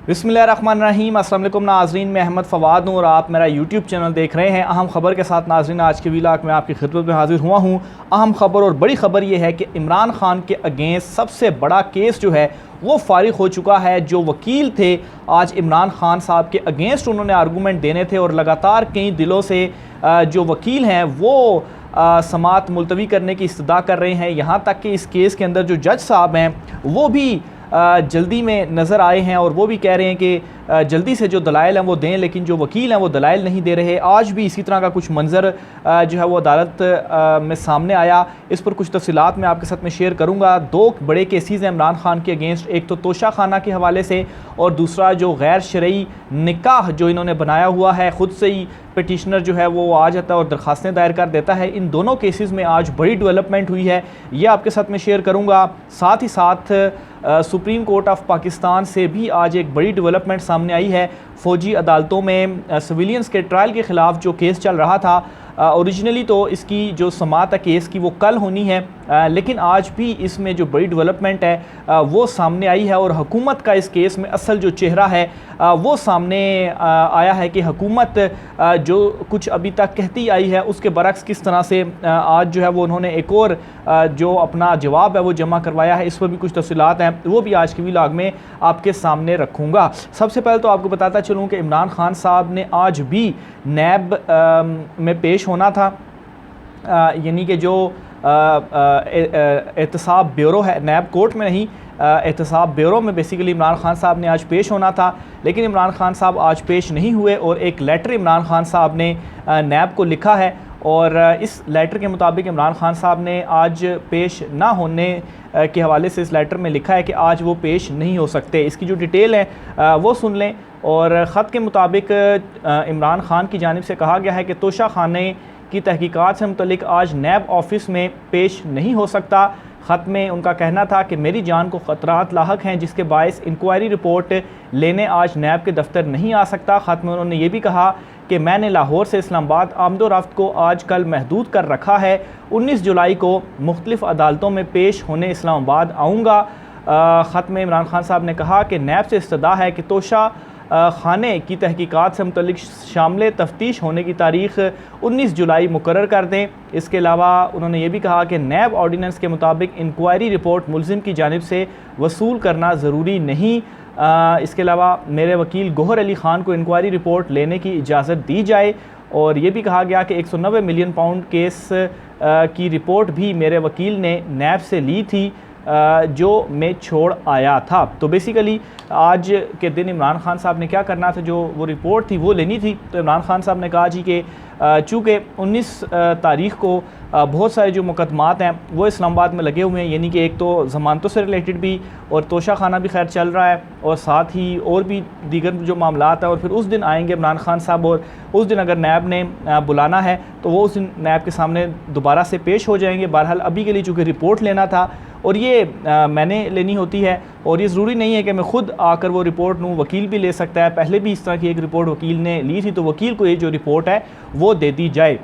बिस्मिल्लाहिर्रहमानिर्रहीम। अस्सलाम वालेकुम नाज़रीन, मैं अहमद फ़वाद हूँ और आप मेरा यूट्यूब चैनल देख रहे हैं। अहम ख़बर के साथ नाज़रीन आज के व्लॉग में आपकी खिदमत में हाजिर हुआ हूँ। अहम ख़बर और बड़ी ख़बर ये है कि इमरान खान के अगेंस्ट सबसे बड़ा केस जो है वो फारिग हो चुका है। जो वकील थे आज इमरान खान साहब के अगेंस्ट उन्होंने आर्गूमेंट देने थे और लगातार कई दिनों से जो वकील हैं वो समाअत मुलतवी करने की इस्तदा कर रहे हैं। यहाँ तक कि इस केस के अंदर जो जज साहब हैं वो भी जल्दी में नज़र आए हैं और वो भी कह रहे हैं कि जल्दी से जो दलाइल हैं वो दें, लेकिन जो वकील हैं वो दलाइल नहीं दे रहे। आज भी इसी तरह का कुछ मंजर जो है वो अदालत में सामने आया। इस पर कुछ तफसीलात मैं आपके साथ में शेयर करूंगा। दो बड़े केसेस हैं इमरान खान के अगेंस्ट, एक तो तोशा खाना के हवाले से और दूसरा जो गैर शरई निकाह जो इन्होंने बनाया हुआ है। ख़ुद से ही पिटिशनर जो है वो आ जाता है और दरख्वास्तें दायर कर देता है। इन दोनों केसेस में आज बड़ी डेवलपमेंट हुई है, ये आपके साथ में शेयर करूंगा। साथ ही साथ सुप्रीम कोर्ट ऑफ पाकिस्तान से भी आज एक बड़ी डेवलपमेंट सामने आई है। फ़ौजी अदालतों में सिविलियंस के ट्रायल के ख़िलाफ़ जो केस चल रहा था, ओरिजिनली तो इसकी जो समाअत है केस की वो कल होनी है, लेकिन आज भी इसमें जो बड़ी डेवलपमेंट है वो सामने आई है और हुकूमत का इस केस में असल जो चेहरा है वो सामने आया है कि हुकूमत जो कुछ अभी तक कहती आई है उसके बरक्स किस तरह से आज जो है वो उन्होंने एक और जो अपना जवाब है वो जमा करवाया है। इस पर भी कुछ तफसीलात हैं, वो भी आज के व्लॉग में आपके सामने रखूँगा। सबसे पहले तो आपको बताता चलूँ कि इमरान खान साहब ने आज भी नैब में पेश होना था, यानी कि जो एहतसाब ब्यूरो है, नैब कोर्ट में नहीं, एहतसाब ब्यूरो में बेसिकली इमरान खान साहब ने आज पेश होना था, लेकिन इमरान खान साहब आज पेश नहीं हुए और एक लेटर इमरान खान साहब ने नैब को लिखा है और इस लेटर के मुताबिक इमरान खान साहब ने आज पेश ना होने के हवाले से इस लेटर में लिखा है कि आज वो पेश नहीं हो सकते। इसकी जो डिटेल है वो सुन लें। और ख़त के मुताबिक इमरान खान की जानिब से कहा गया है कि तोशा खाने की तहकीकात से मुतल्लिक आज नैब ऑफिस में पेश नहीं हो सकता। ख़त में उनका कहना था कि मेरी जान को ख़तरात लाहक हैं जिसके बायस इंक्वायरी रिपोर्ट लेने आज नैब के दफ्तर नहीं आ सकता। ख़त में उन्होंने ये भी कहा कि मैंने लाहौर से इस्लामाबाद आमदोरफ्त को आज कल महदूद कर रखा है। 19 जुलाई को मुख्तलिफ़ अदालतों में पेश होने इस्लामाबाद आऊँगा। ख़त में इमरान खान साहब ने कहा कि नैब से इस्तदा है कि तोशा खाने की तहकीकात से मुतल्लिक शामिल तफ्तीश होने की तारीख़ 19 जुलाई मुकर्रर कर दें। इसके अलावा उन्होंने ये भी कहा कि नैब ऑर्डीनेंस के मुताबिक इंक्वायरी रिपोर्ट मुलजिम की जानिब से वसूल करना ज़रूरी नहीं। इसके अलावा मेरे वकील गौहर अली ख़ान को इंक्वायरी रिपोर्ट लेने की इजाज़त दी जाए। और ये भी कहा गया कि 190 मिलियन पाउंड केस की रिपोर्ट भी मेरे वकील ने नैब से ली थी जो मैं छोड़ आया था। तो बेसिकली आज के दिन इमरान खान साहब ने क्या करना था, जो वो रिपोर्ट थी वो लेनी थी। तो इमरान खान साहब ने कहा जी कि चूँकि 19 तारीख़ को बहुत सारे जो मुकदमात हैं वो इस्लामाबाद में लगे हुए हैं, यानी कि एक तो ज़मानतों से रिलेटेड भी और तोशा खाना भी खैर चल रहा है और साथ ही और भी दीगर जो मामलात हैं। और फिर उस दिन आएंगे इमरान खान साहब और उस दिन अगर नैब ने बुलाना है तो वो उस दिन नैब के सामने दोबारा से पेश हो जाएंगे। बहरहाल अभी के लिए चूँकि रिपोर्ट लेना था और ये मैंने लेनी होती है और ये ज़रूरी नहीं है कि मैं ख़ुद आकर वो रिपोर्ट लूँ, वकील भी ले सकता है। पहले भी इस तरह की एक रिपोर्ट वकील ने ली थी, तो वकील को ये जो रिपोर्ट है वो दे दी जाए।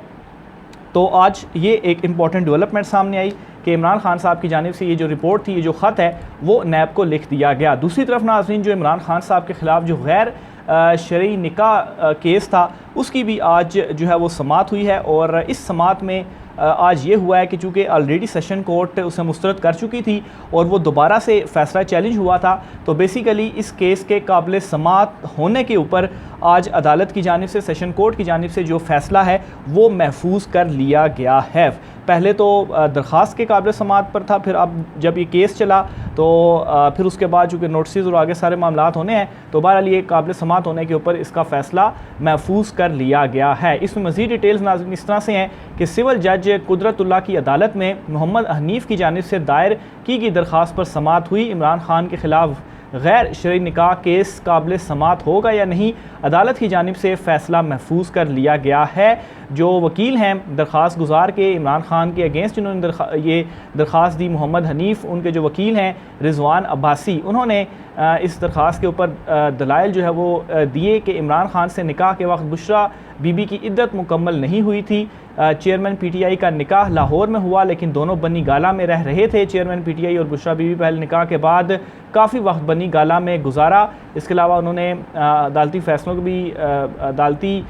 तो आज ये एक इम्पॉर्टेंट डेवलपमेंट सामने आई कि इमरान खान साहब की जानिब से ये जो रिपोर्ट थी, ये जो ख़त है वो नैब को लिख दिया गया। दूसरी तरफ नाज़रीन, जो इमरान खान साहब के ख़िलाफ़ जो गैर शरई निकाह केस था उसकी भी आज जो है वो समाअत हुई है। और इस समाअत में आज ये हुआ है कि चूँकि ऑलरेडी सेशन कोर्ट उसे मुस्तरद कर चुकी थी और वो दोबारा से फ़ैसला चैलेंज हुआ था, तो बेसिकली इस केस के काबिल समाअत होने के ऊपर आज अदालत की जानिब से, सेशन कोर्ट की जानिब से जो फ़ैसला है वो महफूज कर लिया गया है। पहले तो दरख्वास्त के काबिल समाअत पर था, फिर अब जब ये केस चला तो फिर उसके बाद चूँकि नोटिस और आगे सारे मामलात होने हैं तो बहरहाल ये काबिल समाअत होने के ऊपर इसका फ़ैसला महफूज कर लिया गया है। इसमें मज़ीद डिटेल्स नाज़रीन इस तरह से हैं कि सिविल जज कुदरतुल्लाह की अदालत में मोहम्मद हनीफ़ की जानिब से दायर की गई दरख्वास्त पर समाअत हुई। इमरान खान के ख़िलाफ़ गैर शरई निकाह केस काबिल समाअत होगा या नहीं, अदालत की जानिब से फ़ैसला महफूज कर लिया गया है। जो वकील हैं दरख्वास्त गुजार के इमरान खान के अगेंस्ट जिन्होंने ये दरख्वास्त दी, मोहम्मद हनीफ़, उनके जो वकील हैं रिजवान अब्बासी, उन्होंने इस दरख्वास्त के ऊपर दलाइल जो है वो दिए कि इमरान खान से निकाह के वक्त बुशरा बीबी की इद्दत मुकम्मल नहीं हुई थी। चेयरमैन पीटीआई का निकाह लाहौर में हुआ, लेकिन दोनों बनी गाला में रह रहे थे। चेयरमैन पीटीआई और बुशरा बीबी पहले निकाह के बाद काफ़ी वक्त बनी गाला में गुजारा। इसके अलावा उन्होंने अदालती फ़ैसलों के भी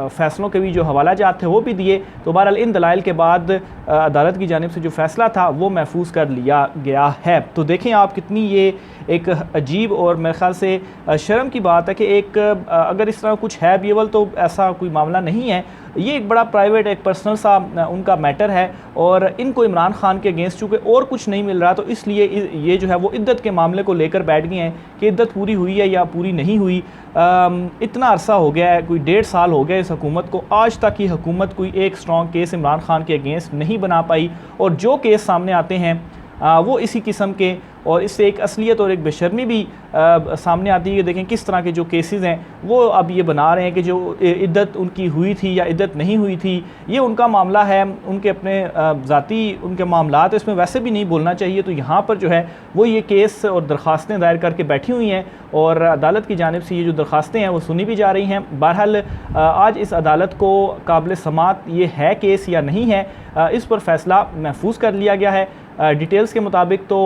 फ़ैसलों के भी जो हवाला जात थे वो भी दिए। तो बहरहाल इन दलाइल के बाद अदालत की जानिब से जो फ़ैसला था वो महफूज कर लिया गया है। तो देखें आप कितनी ये एक अजीब और मेरे ख़्याल से शर्म की बात है कि एक अगर इस तरह कुछ है भी अवल तो ऐसा कोई मामला नहीं है, ये एक बड़ा प्राइवेट एक पर्सनल सा उनका मैटर है और इनको इमरान खान के अगेंस्ट चूँकि और कुछ नहीं मिल रहा तो इसलिए ये जो है वो इद्दत के मामले को लेकर बैठ गए हैं कि इद्दत पूरी हुई है या पूरी नहीं हुई। इतना अरसा हो गया है, कोई 1.5 साल हो गया इस हुकूमत को, आज तक ये हुकूमत कोई एक स्ट्रॉन्ग केस इमरान खान के अगेंस्ट नहीं बना पाई और जो केस सामने आते हैं वो इसी किस्म के, और इससे एक असलियत और एक बेशर्मी भी सामने आती है कि देखें किस तरह के जो केसेस हैं वो अब ये बना रहे हैं कि जो इद्दत उनकी हुई थी या इद्दत नहीं हुई थी ये उनका मामला है, उनके अपने ज़ाती उनके मामलात, इसमें वैसे भी नहीं बोलना चाहिए। तो यहाँ पर जो है वो ये केस और दरख्वास्तें दायर करके बैठी हुई हैं और अदालत की जानिब से ये जो दरख्वास्तें हैं वो सुनी भी जा रही हैं। बहरहाल आज इस अदालत को काबिल समात ये है केस या नहीं है, इस पर फ़ैसला महफूज कर लिया गया है। डिटेल्स के मुताबिक तो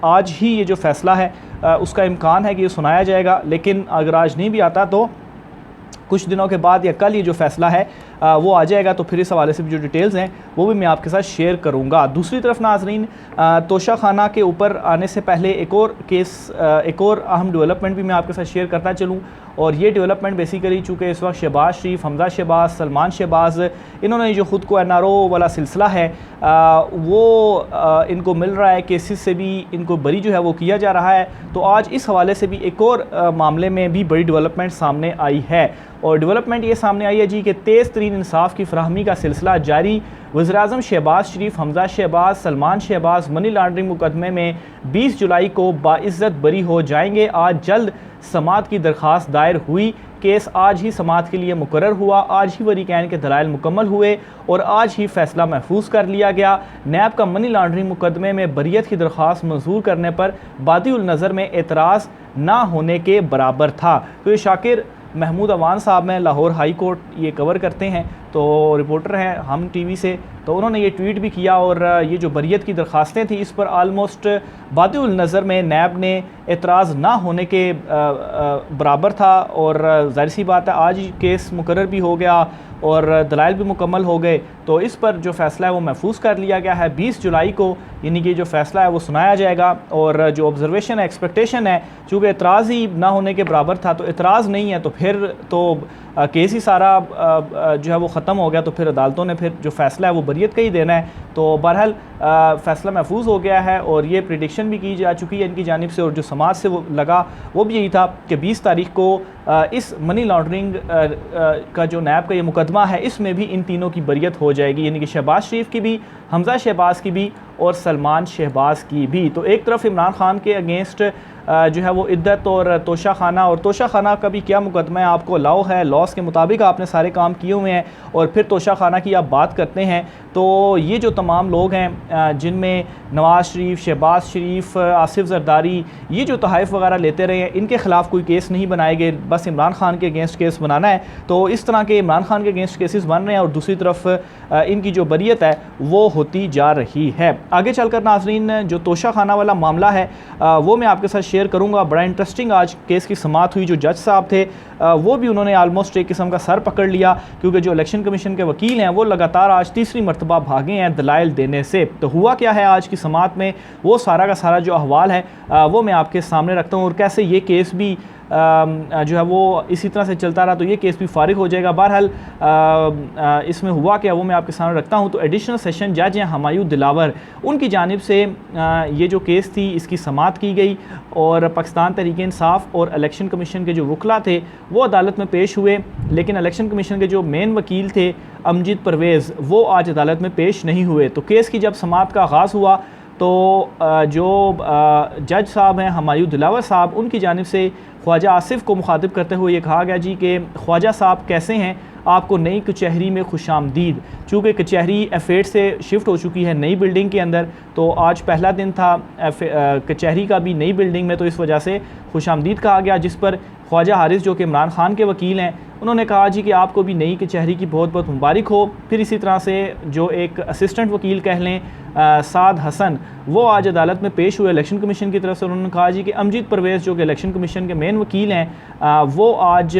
आज ही ये जो फ़ैसला है उसका इम्कान है कि ये सुनाया जाएगा, लेकिन अगर आज नहीं भी आता तो कुछ दिनों के बाद या कल ये जो फ़ैसला है वो आ जाएगा। तो फिर इस हवाले से भी जो डिटेल्स हैं वो भी मैं आपके साथ शेयर करूँगा। दूसरी तरफ नाज़रीन, तोशा खाना के ऊपर आने से पहले एक और केस, एक और अहम डेवलपमेंट भी मैं आपके साथ शेयर करता चलूँ। और ये डेवलपमेंट बेसिकली चूँकि इस वक्त शहबाज शरीफ, हमजा शहबाज, सलमान शहबाज, इन्होंने जो ख़ुद को NRO वाला सिलसिला है वो इनको मिल रहा है, केसेस से भी इनको बरी जो है वो किया जा रहा है। तो आज इस हवाले से भी एक और मामले में भी बड़ी डेवलपमेंट सामने आई है और डेवलपमेंट ये सामने आई है जी कि तेज़ तरीन इंसाफ की फराहमी का सिलसिला जारी। वज़ीर-ए-आज़म शहबाज शरीफ, हमजा शहबाज, सलमान शहबाज मनी लॉन्ड्रिंग मुकदमे में 20 जुलाई को बाइज़्ज़त बरी हो जाएंगे। आज जल्द समात की दरख्वास्त दायर हुई, केस आज ही समात के लिए मुकर्रर हुआ, आज ही वरीकैन के दलाइल मुकम्मल हुए और आज ही फ़ैसला महफूज कर लिया गया। नैब का मनी लॉन्ड्रिंग मुकदमे में बरियत की दरख्वास्त मंजूर करने पर बादिउल नज़र में एतराज़ ना होने के बराबर था। तो ये शाकिर महमूद अवान साहब हैं, लाहौर हाई कोर्ट ये कवर करते हैं, तो रिपोर्टर हैं हम टीवी से, तो उन्होंने ये ट्वीट भी किया और ये जो बरियत की दरख्वास्तें थी इस पर आलमोस्ट बादिउल नज़र में नैब ने एतराज़ ना होने के बराबर था। और ज़ाहिर सी बात है आज ही केस मुकर्रर भी हो गया और दलाइल भी मुकम्मल हो गए, तो इस पर जो फ़ैसला है वो महफूज कर लिया गया है। 20 जुलाई को यानी कि जो फ़ैसला है वो सुनाया जाएगा और जो ऑब्जर्वेशन है, एक्सपेक्टेशन है, चूँकि एतराज़ ही ना होने के बराबर था तो एतराज़ नहीं है तो फिर तो केस ही सारा जो है वो ख़त्म हो गया, तो फिर अदालतों ने फिर जो फ़ैसला है वो बरियत का ही देना है। तो बहरहाल फ़ैसला महफूज हो गया है और ये प्रिडिक्शन भी की जा चुकी है इनकी जानिब से और जो समाज से वो लगा वो भी यही था कि 20 तारीख को इस मनी लॉन्ड्रिंग का जो नैब का ये मुकदमा है इसमें भी इन तीनों की बरियत हो जाएगी, यानी कि शहबाज शरीफ की भी, हमजा शहबाज की भी और सलमान शहबाज की भी। तो एक तरफ इमरान खान के अगेंस्ट जो है वो इद्दत और तोशा खाना का भी क्या मुकदमा है, आपको लॉ है, लॉस के मुताबिक आपने सारे काम किए हुए हैं और फिर तोशा खाना की आप बात करते हैं तो ये जो तमाम लोग हैं जिनमें नवाज़ शरीफ, शहबाज शरीफ, आसिफ जरदारी, ये जो तोहफ़ वगैरह लेते रहे हैं इनके ख़िलाफ़ कोई केस नहीं बनाए गए, बस इमरान खान के अगेंस्ट केस बनाना है। तो इस तरह के इमरान खान के अगेंस्ट केसेस बन रहे हैं और दूसरी तरफ इनकी जो बरियत है वो होती जा रही है। आगे चलकर नाज़रीन जो तोशा खाना वाला मामला है वो मैं आपके साथ शेयर करूँगा। बड़ा इंटरेस्टिंग आज केस की समाअत हुई। जो जज साहब थे वो भी उन्होंने आलमोस्ट एक किस्म का सर पकड़ लिया क्योंकि जो इलेक्शन कमीशन के वकील हैं वो लगातार आज तीसरी मरतबा भागे हैं दलाइल देने से। तो हुआ क्या है आज की समाअत में, वो सारा का सारा जो अहवाल है वो मैं आपके सामने रखता हूँ और कैसे ये केस भी जो है वो इसी तरह से चलता रहा तो ये केस भी फारिग हो जाएगा। बहरहाल इसमें हुआ क्या वो मैं आपके सामने रखता हूँ। तो एडिशनल सेशन जज हैं हमायूं दिलावर, उनकी जानिब से ये जो केस थी इसकी समाअत की गई और पाकिस्तान तहरीक इंसाफ और इलेक्शन कमीशन के जो वकला थे वो अदालत में पेश हुए, लेकिन इलेक्शन कमीशन के जो मेन वकील थे अमजद परवेज़ वो आज अदालत में पेश नहीं हुए। तो केस की जब समाअत का आगाज़ हुआ तो जो जज साहब हैं हमायूं दिलावर साहब, उनकी जानिब से ख्वाजा आसिफ को मुखातिब करते हुए ये कहा गया जी कि ख्वाजा साहब कैसे हैं, आपको नई कचहरी में खुशामदीद। चूँकि कचहरी F8 से शिफ्ट हो चुकी है नई बिल्डिंग के अंदर, तो आज पहला दिन था कचहरी का भी नई बिल्डिंग में, तो इस वजह से खुशामदीद कहा गया। जिस पर ख्वाजा हारिस जो कि इमरान खान के वकील हैं, उन्होंने कहा जी कि आपको भी नई कचहरी की बहुत बहुत मुबारक हो। फिर इसी तरह से जो एक असिस्टेंट वकील कह लें साद हसन, वो आज अदालत में पेश हुए इलेक्शन कमीशन की तरफ से। उन्होंने कहा जी कि अमजद परवेज़ जो कि इलेक्शन कमीशन के मेन वकील हैं, वो आज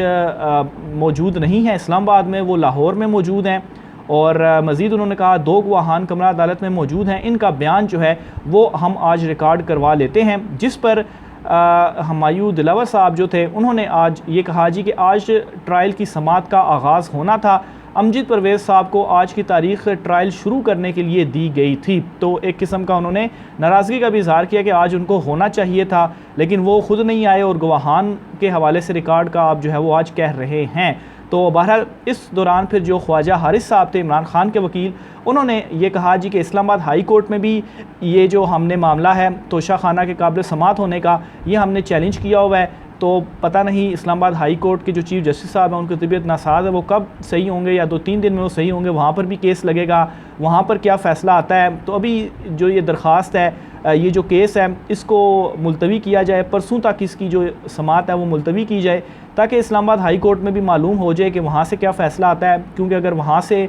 मौजूद नहीं हैं इस्लामाबाद में, वो लाहौर में मौजूद हैं। और मज़ीद उन्होंने कहा 2 गवाहान कमरा अदालत में मौजूद हैं, इनका बयान जो है वो हम आज रिकॉर्ड करवा लेते हैं। जिस पर हमायूं दिलावर साहब जो थे, उन्होंने आज ये कहा जी कि आज ट्रायल की समाअत का आगाज़ होना था। अमजद परवेज़ साहब को आज की तारीख़ ट्रायल शुरू करने के लिए दी गई थी। तो एक किस्म का उन्होंने नाराज़गी का भी इज़हार किया कि आज उनको होना चाहिए था, लेकिन वो ख़ुद नहीं आए और गवाहान के हवाले से रिकॉर्ड का आप जो है वो आज कह रहे हैं। तो बहरहाल इस दौरान फिर जो ख्वाजा हारिस साहब थे इमरान खान के वकील, उन्होंने ये कहा जी कि इस्लामाबाद हाई कोर्ट में भी ये जो हमने मामला है तोशा खाना के काबिल समाअत होने का, ये हमने चैलेंज किया हुआ है। तो पता नहीं इस्लामाबाद हाई कोर्ट के जो चीफ़ जस्टिस साहब हैं, उनकी तबीयत नासाज है, वो कब सही होंगे या 2-3 दिन में वो सही होंगे, वहाँ पर भी केस लगेगा, वहाँ पर क्या फ़ैसला आता है। तो अभी जो ये दरख्वास्त है, ये जो केस है, इसको मुलतवी किया जाए, परसों तक इसकी जो समाअत है वो मुलतवी की जाए, ताकि इस्लामाबाद हाई कोर्ट में भी मालूम हो जाए कि वहाँ से क्या फ़ैसला आता है। क्योंकि अगर वहाँ से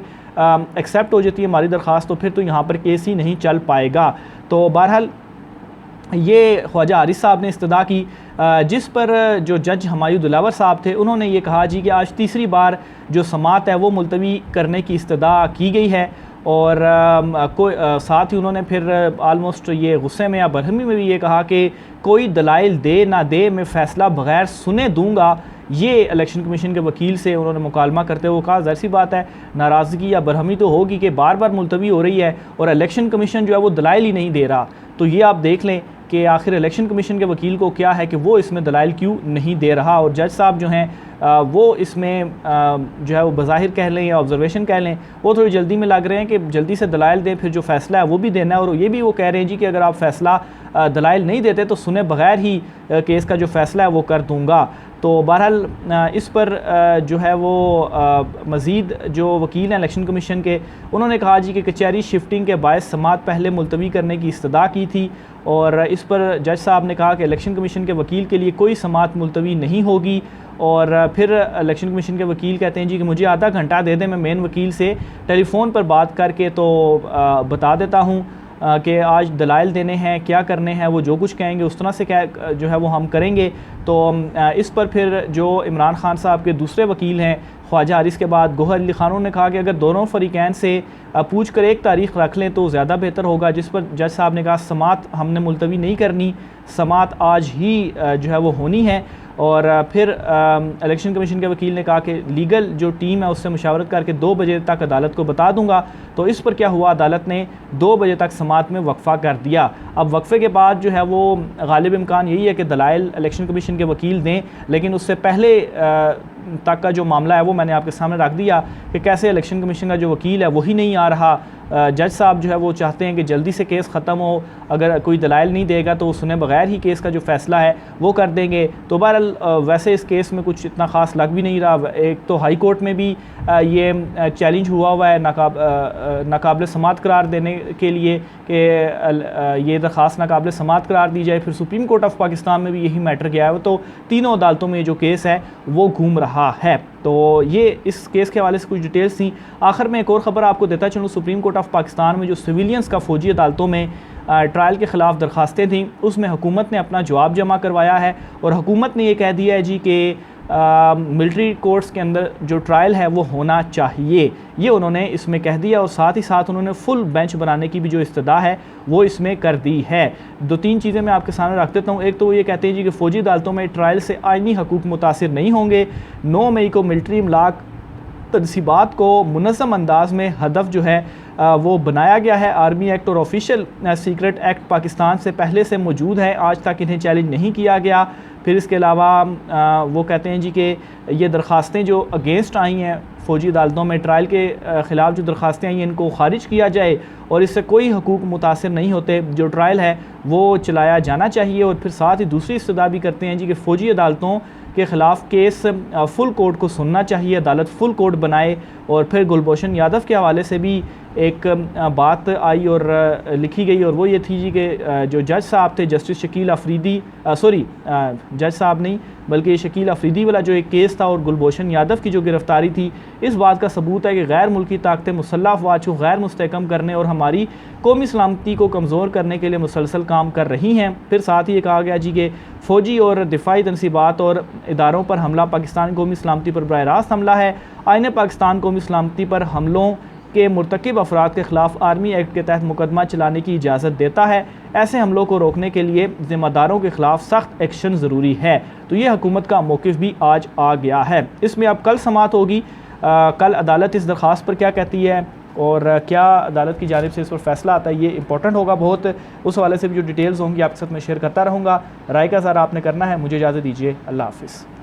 एक्सेप्ट हो जाती है हमारी दरख्वास्त, तो फिर तो यहाँ पर केस ही नहीं चल पाएगा। तो बहरहाल ये ख्वाजा हारिस साहब ने इस्तदा की, जिस पर जो जज हमायूं दिलावर साहब थे, उन्होंने ये कहा जी कि आज तीसरी बार जो समाअत है वो मुलतवी करने की इस्तदा की गई है। और साथ ही उन्होंने फिर आलमोस्ट ये गुस्से में या बरहमी में भी ये कहा कि कोई दलाइल दे ना दे, मैं फ़ैसला बग़ैर सुने दूँगा। ये इलेक्शन कमीशन के वकील से उन्होंने मुकालमा करते हुए कहा। ज़ाहिर सी बात है, नाराज़गी या बरहमी तो होगी कि बार बार मुलतवी हो रही है और इलेक्शन कमीशन जो है वो दलाइल ही नहीं दे रहा। तो ये आप देख लें कि आखिर इलेक्शन कमीशन के वकील को क्या है कि वो इसमें दलाइल क्यों नहीं दे रहा। और जज साहब जो हैं वो इसमें जो है वो बज़ाहिर कह लें या ऑब्जर्वेशन कह लें, वो थोड़ी जल्दी में लग रहे हैं कि जल्दी से दलाइल दें, फिर जो फ़ैसला है वो भी देना है। और ये भी वो कह रहे हैं जी कि अगर आप फ़ैसला दलाइल नहीं देते तो सुने बगैर ही केस का जो फ़ैसला है वो कर दूँगा। तो बहरहाल इस पर जो है वो मज़ीद जो वकील हैं इलेक्शन कमीशन के, उन्होंने कहा जी कि कचहरी शिफ्टिंग के बायस समाअत पहले मुलतवी करने की इस्तदा की थी। और इस पर जज साहब ने कहा कि इलेक्शन कमीशन के वकील के लिए कोई समाअत मुलतवी नहीं होगी। और फिर इलेक्शन कमीशन के वकील कहते हैं जी कि मुझे आधा घंटा दे दें, मैं मेन वकील से टेलीफ़ोन पर बात करके तो बता देता हूँ कि आज दलाइल देने हैं, क्या करने हैं, वो जो कुछ कहेंगे उस तरह से क्या जो है वो हम करेंगे। तो इस पर फिर जो इमरान खान साहब के दूसरे वकील हैं ख्वाजा हारिस के बाद गोहर अली खान ने कहा कि अगर दोनों फरीकैन से पूछ कर एक तारीख़ रख लें तो ज़्यादा बेहतर होगा। जिस पर जज साहब ने कहा समाअत हमने मुलतवी नहीं करनी, समाअत आज ही जो है वो होनी है। और फिर इलेक्शन कमीशन के वकील ने कहा कि लीगल जो टीम है उससे मुशावरत करके 2 बजे तक अदालत को बता दूंगा। तो इस पर क्या हुआ, अदालत ने 2 बजे तक समाअत में वक्फ़ा कर दिया। अब वक्फ़े के बाद जो है वो गालिब इम्कान यही है कि दलाइल इलेक्शन कमीशन के वकील दें, लेकिन उससे पहले तक का जो मामला है वो मैंने आपके सामने रख दिया कि कैसे इलेक्शन कमीशन का जो वकील है वही नहीं आ रहा। जज साहब जो है वो चाहते हैं कि जल्दी से केस ख़त्म हो, अगर कोई दलाइल नहीं देगा तो सुने बगैर ही केस का जो फ़ैसला है वो कर देंगे। तो बहरहाल वैसे इस केस में कुछ इतना ख़ास लग भी नहीं रहा। एक तो हाई कोर्ट में भी ये चैलेंज हुआ है नाकाबिल समाअत करार देने के लिए कि ये दरख्वास्त नाकाबिल समाअत करार दी जाए। फिर सुप्रीम कोर्ट ऑफ पाकिस्तान में भी यही मैटर गया है। तो तीनों अदालतों में जो केस है वो घूम रहा है। तो ये इस केस के हवाले से कुछ डिटेल्स थी। आखिर में एक और ख़बर आपको देता चलूँ, सुप्रीम कोर्ट ऑफ पाकिस्तान में जो सिविलियंस का फ़ौजी अदालतों में ट्रायल के ख़िलाफ़ दरख्वास्तें थीं, उसमें हुकूमत ने अपना जवाब जमा करवाया है। और हुकूमत ने ये कह दिया है जी कि मिलिट्री कोर्ट्स के अंदर जो ट्रायल है वो होना चाहिए, ये उन्होंने इसमें कह दिया। और साथ ही साथ उन्होंने फुल बेंच बनाने की भी जो इस्तदा है वो इसमें कर दी है। 2-3 चीज़ें मैं आपके सामने रख देता हूँ। एक तो वो ये कहते हैं जी कि फ़ौजी अदालतों में ट्रायल से आइनी हकूक़ मुतासिर नहीं होंगे। 9 मई को मिलिट्री इमलाक तनसीबात को मुनज़्ज़म अंदाज में हदफ जो है वो बनाया गया है। आर्मी एक्ट और ऑफिशियल सीक्रेट एक्ट पाकिस्तान से पहले से मौजूद है, आज तक इन्हें चैलेंज नहीं किया गया। फिर इसके अलावा वो कहते हैं जी कि ये दरख्वास्तें जो अगेंस्ट आई हैं फ़ौजी अदालतों में ट्रायल के ख़िलाफ़ जो दरख्वास्तें आई हैं इनको खारिज किया जाए और इससे कोई हकूक़ मुतासिर नहीं होते। जो ट्रायल है वो चलाया जाना चाहिए। और फिर साथ ही दूसरी इस्तदा भी करते हैं जी कि फ़ौजी अदालतों के ख़िलाफ़ केस फुल कोर्ट को सुनना चाहिए, अदालत फुल कोर्ट बनाए। और फिर गुलभूषण यादव के हवाले से भी एक बात आई और लिखी गई और वो ये थी जी कि जो जज साहब थे जस्टिस शकील अफरीदी जज साहब नहीं बल्कि शकील अफरीदी वाला जो एक केस था और गुलभूषण यादव की जो गिरफ़्तारी थी, इस बात का सबूत है कि गैर मुल्की ताकतें मुसल्लह अफ़वाज को गैर मुस्तहकम करने और हमारी कौमी सलामती को कमज़ोर करने के लिए मुसलसल काम कर रही हैं। फिर साथ ही ये कहा गया जी कि फ़ौजी और दिफाई तनसीबात और इदारों पर हमला पाकिस्तान कौमी सलामती पर बराह रास्त हमला है। आईन पाकिस्तान कौमी सलामती पर हमलों के मुर्तकिब अफराद के ख़िलाफ़ आर्मी एक्ट के तहत मुकदमा चलाने की इजाज़त देता है। ऐसे हमलों को रोकने के लिए ज़िम्मेदारों के ख़िलाफ़ सख्त एक्शन ज़रूरी है। तो ये हुकूमत का मौक़िफ़ भी आज आ गया है। इसमें अब कल समाअत होगी। कल अदालत इस दरख्वास्त पर क्या कहती है और क्या अदालत की जानिब से इस पर फैसला आता है, ये इंपॉर्टेंट होगा बहुत। उस हवाले से भी जो डिटेल्स होंगी आपके साथ मैं शेयर करता रहूँगा। राय का इज़हार आपने करना है। मुझे इजाज़त दीजिए। अल्लाह हाफ़िज़।